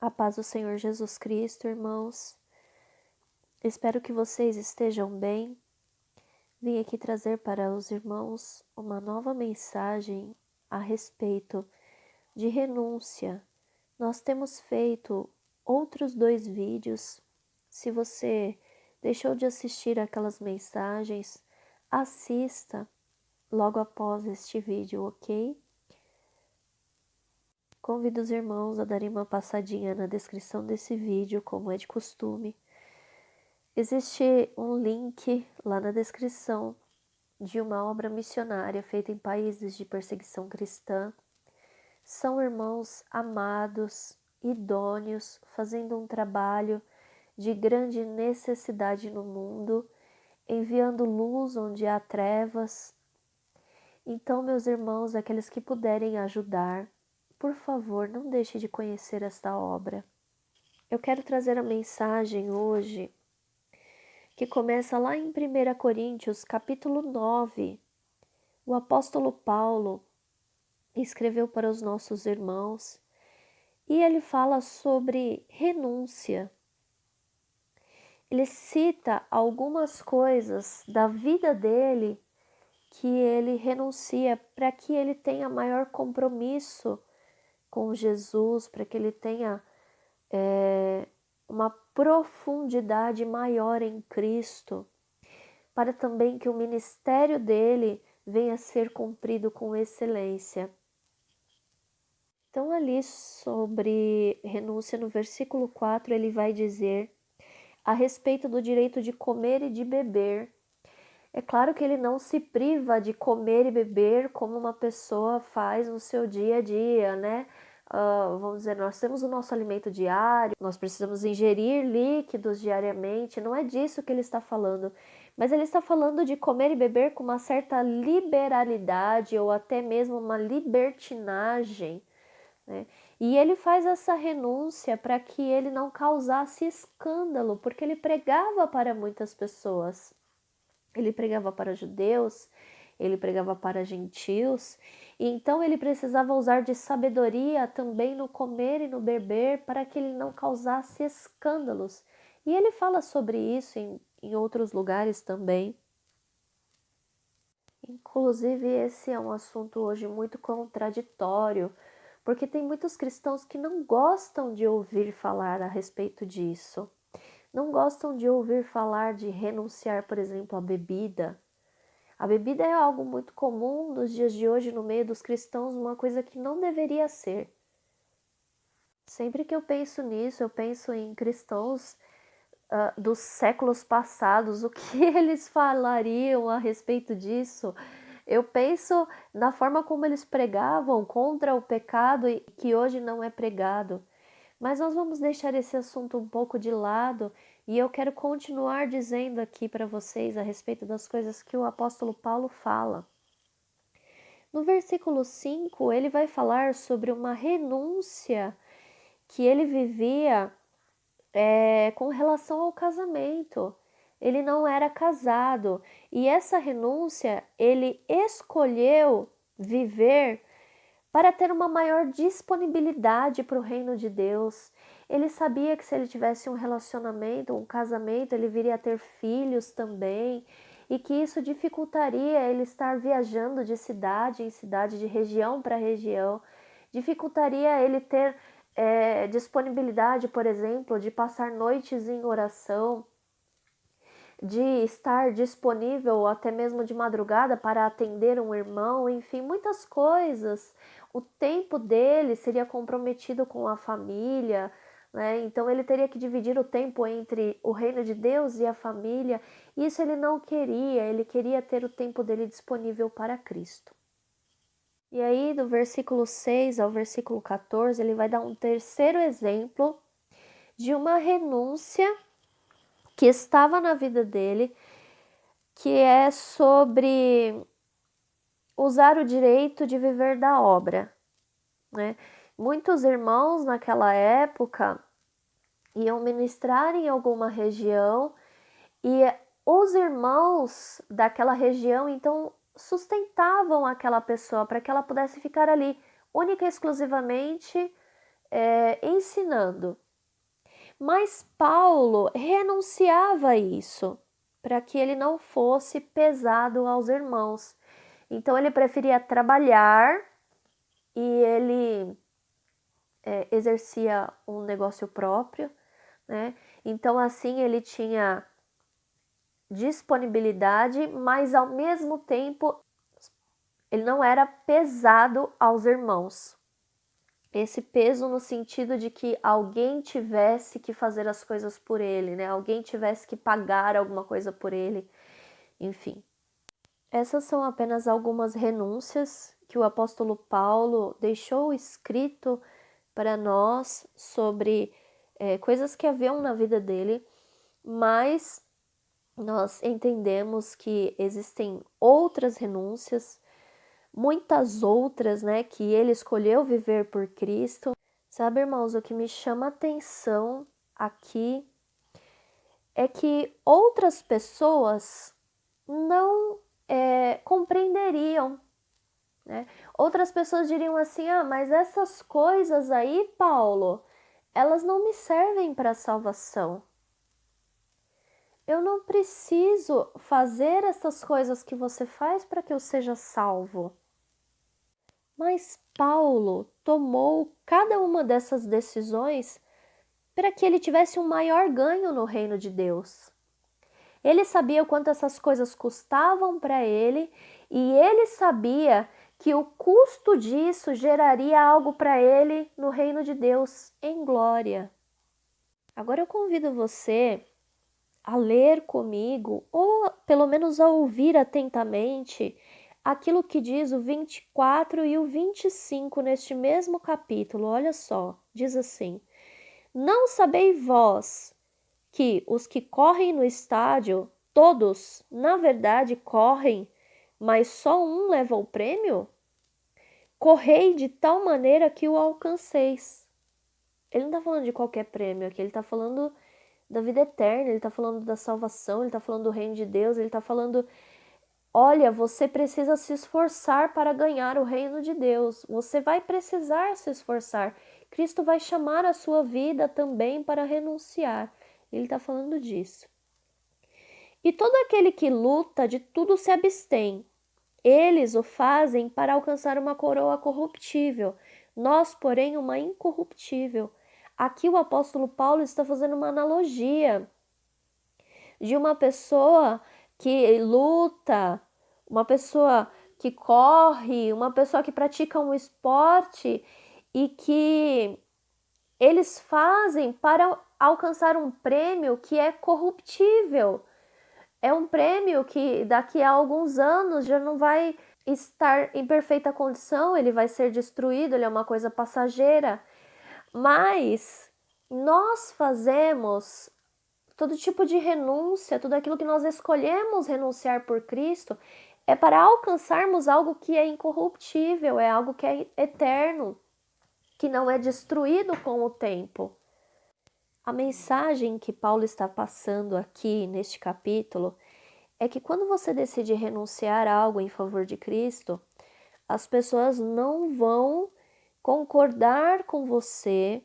A paz do Senhor Jesus Cristo, irmãos. Espero que vocês estejam bem. Vim aqui trazer para os irmãos uma nova mensagem a respeito de renúncia. Nós temos feito outros 2 vídeos. Se você deixou de assistir aquelas mensagens, assista logo após este vídeo, ok? Convido os irmãos a darem uma passadinha na descrição desse vídeo, como é de costume. Existe um link lá na descrição de uma obra missionária feita em países de perseguição cristã. São irmãos amados, idôneos, fazendo um trabalho de grande necessidade no mundo, enviando luz onde há trevas. Então, meus irmãos, aqueles que puderem ajudar, por favor, não deixe de conhecer esta obra. Eu quero trazer a mensagem hoje que começa lá em 1 Coríntios, capítulo 9. O apóstolo Paulo escreveu para os nossos irmãos e ele fala sobre renúncia. Ele cita algumas coisas da vida dele que ele renuncia para que ele tenha maior compromisso com Jesus, para que ele tenha uma profundidade maior em Cristo, para também que o ministério dele venha a ser cumprido com excelência. Então, ali sobre renúncia, no versículo 4, ele vai dizer a respeito do direito de comer e de beber. É claro que ele não se priva de comer e beber como uma pessoa faz no seu dia a dia, né? Vamos dizer, nós temos o nosso alimento diário, nós precisamos ingerir líquidos diariamente, não é disso que ele está falando. Mas ele está falando de comer e beber com uma certa liberalidade ou até mesmo uma libertinagem, né? E ele faz essa renúncia para que ele não causasse escândalo, porque ele pregava para muitas pessoas. Ele pregava para judeus, ele pregava para gentios, e então ele precisava usar de sabedoria também no comer e no beber para que ele não causasse escândalos. E ele fala sobre isso em outros lugares também. Inclusive, esse é um assunto hoje muito contraditório, porque tem muitos cristãos que não gostam de ouvir falar a respeito disso. Não gostam de ouvir falar de renunciar, por exemplo, à bebida. A bebida é algo muito comum nos dias de hoje no meio dos cristãos, uma coisa que não deveria ser. Sempre que eu penso nisso, eu penso em cristãos dos séculos passados, o que eles falariam a respeito disso. Eu penso na forma como eles pregavam contra o pecado e que hoje não é pregado. Mas nós vamos deixar esse assunto um pouco de lado e eu quero continuar dizendo aqui para vocês a respeito das coisas que o apóstolo Paulo fala. No versículo 5, ele vai falar sobre uma renúncia que ele vivia com relação ao casamento. Ele não era casado e essa renúncia ele escolheu viver para ter uma maior disponibilidade para o reino de Deus. Ele sabia que se ele tivesse um relacionamento, um casamento, ele viria a ter filhos também, e que isso dificultaria ele estar viajando de cidade em cidade, de região para região, dificultaria ele ter disponibilidade, por exemplo, de passar noites em oração, de estar disponível até mesmo de madrugada para atender um irmão, enfim, muitas coisas. O tempo dele seria comprometido com a família, né? Então ele teria que dividir o tempo entre o reino de Deus e a família. Isso ele não queria, ele queria ter o tempo dele disponível para Cristo. E aí, do versículo 6 ao versículo 14, ele vai dar um terceiro exemplo de uma renúncia que estava na vida dele, que é sobre usar o direito de viver da obra, né? Muitos irmãos naquela época iam ministrar em alguma região e os irmãos daquela região então sustentavam aquela pessoa para que ela pudesse ficar ali única e exclusivamente ensinando. Mas Paulo renunciava a isso, para que ele não fosse pesado aos irmãos. Então ele preferia trabalhar e ele exercia um negócio próprio, né? Então assim ele tinha disponibilidade, mas ao mesmo tempo ele não era pesado aos irmãos. Esse peso no sentido de que alguém tivesse que fazer as coisas por ele, né? Alguém tivesse que pagar alguma coisa por ele, enfim. Essas são apenas algumas renúncias que o apóstolo Paulo deixou escrito para nós sobre coisas que haviam na vida dele, mas nós entendemos que existem outras renúncias, muitas outras, né, que ele escolheu viver por Cristo. Sabe, irmãos, o que me chama atenção aqui é que outras pessoas não compreenderiam, né? Outras pessoas diriam assim: ah, mas essas coisas aí, Paulo, elas não me servem para salvação. Eu não preciso fazer essas coisas que você faz para que eu seja salvo. Mas Paulo tomou cada uma dessas decisões para que ele tivesse um maior ganho no reino de Deus. Ele sabia o quanto essas coisas custavam para ele e ele sabia que o custo disso geraria algo para ele no reino de Deus em glória. Agora eu convido você a ler comigo, ou pelo menos a ouvir atentamente, aquilo que diz o 24 e o 25 neste mesmo capítulo. Olha só, diz assim: não sabeis vós que os que correm no estádio, todos, na verdade, correm, mas só um leva o prêmio? Correi de tal maneira que o alcanceis. Ele não está falando de qualquer prêmio aqui, ele está falando da vida eterna, ele está falando da salvação, ele está falando do reino de Deus, ele está falando: olha, você precisa se esforçar para ganhar o reino de Deus, você vai precisar se esforçar. Cristo vai chamar a sua vida também para renunciar. Ele está falando disso. E todo aquele que luta, de tudo se abstém. Eles o fazem para alcançar uma coroa corruptível, nós, porém, uma incorruptível. Aqui o apóstolo Paulo está fazendo uma analogia de uma pessoa que luta, uma pessoa que corre, uma pessoa que pratica um esporte e que eles fazem para alcançar um prêmio que é corruptível. É um prêmio que daqui a alguns anos já não vai estar em perfeita condição, ele vai ser destruído, ele é uma coisa passageira. Mas nós fazemos todo tipo de renúncia, tudo aquilo que nós escolhemos renunciar por Cristo, é para alcançarmos algo que é incorruptível, é algo que é eterno, que não é destruído com o tempo. A mensagem que Paulo está passando aqui neste capítulo é que quando você decide renunciar a algo em favor de Cristo, as pessoas não vão concordar com você,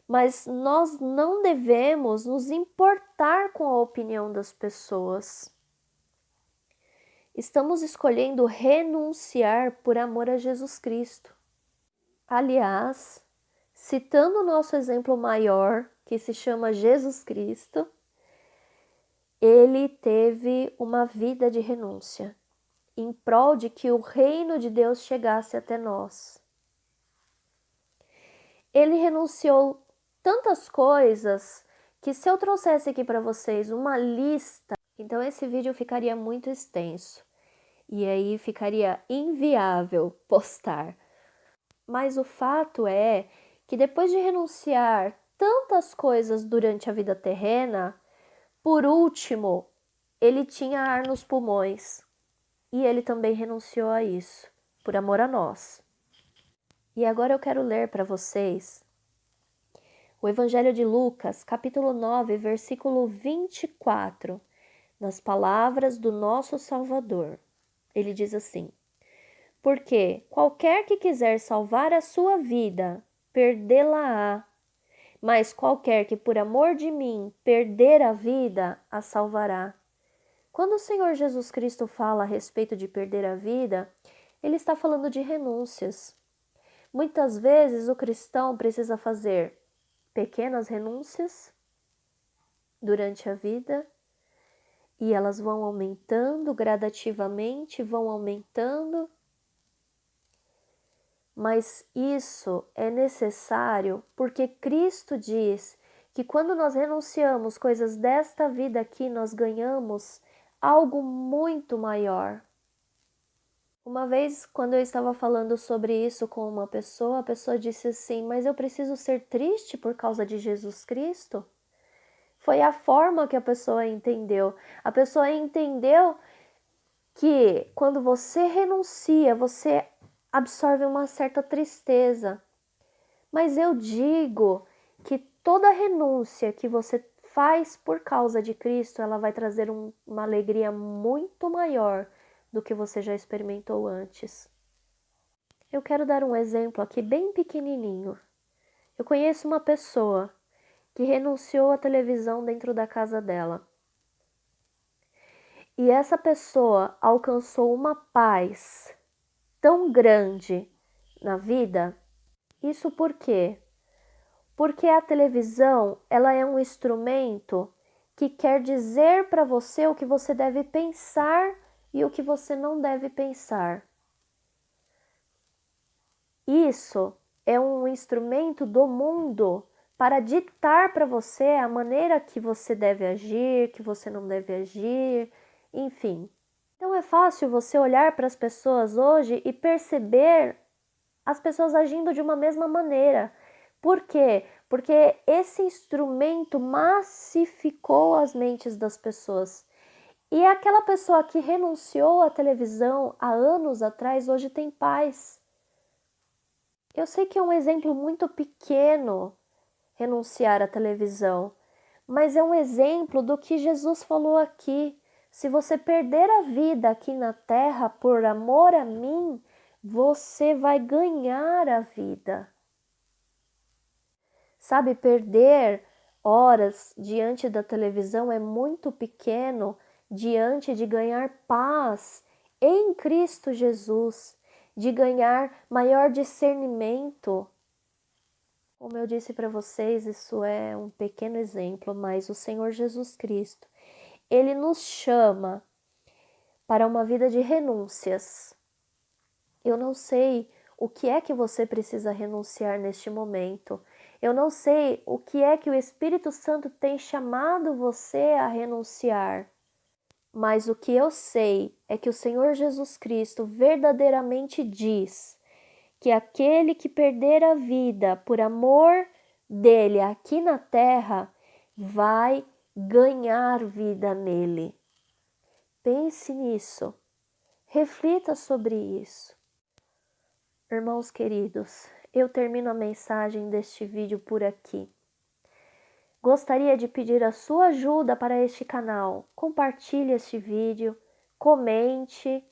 mas nós não devemos nos importar com a opinião das pessoas. Estamos escolhendo renunciar por amor a Jesus Cristo. Aliás, citando o nosso exemplo maior, que se chama Jesus Cristo, ele teve uma vida de renúncia, em prol de que o reino de Deus chegasse até nós. Ele renunciou tantas coisas que, se eu trouxesse aqui para vocês uma lista, então esse vídeo ficaria muito extenso e aí ficaria inviável postar. Mas o fato é que depois de renunciar tantas coisas durante a vida terrena, por último, ele tinha ar nos pulmões e ele também renunciou a isso, por amor a nós. E agora eu quero ler para vocês o Evangelho de Lucas, capítulo 9, versículo 24, nas palavras do nosso Salvador. Ele diz assim: porque qualquer que quiser salvar a sua vida, perdê-la-á, mas qualquer que por amor de mim perder a vida, a salvará. Quando o Senhor Jesus Cristo fala a respeito de perder a vida, ele está falando de renúncias. Muitas vezes o cristão precisa fazer pequenas renúncias durante a vida e elas vão aumentando gradativamente, vão aumentando. Mas isso é necessário porque Cristo diz que quando nós renunciamos coisas desta vida aqui, nós ganhamos algo muito maior. Uma vez, quando eu estava falando sobre isso com uma pessoa, a pessoa disse assim: mas eu preciso ser triste por causa de Jesus Cristo? Foi a forma que a pessoa entendeu. A pessoa entendeu que quando você renuncia, você absorve uma certa tristeza. Mas eu digo que toda renúncia que você faz por causa de Cristo, ela vai trazer uma alegria muito maior do que você já experimentou antes. Eu quero dar um exemplo aqui bem pequenininho. Eu conheço uma pessoa que renunciou à televisão dentro da casa dela. E essa pessoa alcançou uma paz tão grande na vida. Isso por quê? Porque a televisão, ela é um instrumento que quer dizer para você o que você deve pensar e o que você não deve pensar. Isso é um instrumento do mundo para ditar para você a maneira que você deve agir, que você não deve agir, enfim. Então é fácil você olhar para as pessoas hoje e perceber as pessoas agindo de uma mesma maneira. Por quê? Porque esse instrumento massificou as mentes das pessoas. E aquela pessoa que renunciou à televisão há anos atrás, hoje tem paz. Eu sei que é um exemplo muito pequeno renunciar à televisão, mas é um exemplo do que Jesus falou aqui. Se você perder a vida aqui na terra por amor a mim, você vai ganhar a vida. Sabe, perder horas diante da televisão é muito pequeno diante de ganhar paz em Cristo Jesus, de ganhar maior discernimento. Como eu disse para vocês, isso é um pequeno exemplo, mas o Senhor Jesus Cristo, ele nos chama para uma vida de renúncias. Eu não sei o que é que você precisa renunciar neste momento. Eu não sei o que é que o Espírito Santo tem chamado você a renunciar. Mas o que eu sei é que o Senhor Jesus Cristo verdadeiramente diz que aquele que perder a vida por amor dele aqui na terra vai ganhar vida nele. Pense nisso. Reflita sobre isso. Irmãos queridos, eu termino a mensagem deste vídeo por aqui. Gostaria de pedir a sua ajuda para este canal. Compartilhe este vídeo, comente,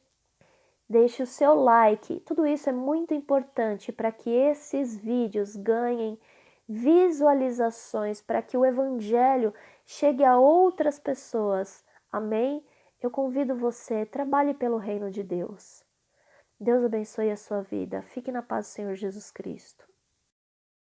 deixe o seu like. Tudo isso é muito importante para que esses vídeos ganhem visualizações, para que o Evangelho chegue a outras pessoas. Amém? Eu convido você, trabalhe pelo reino de Deus. Deus abençoe a sua vida. Fique na paz do Senhor Jesus Cristo.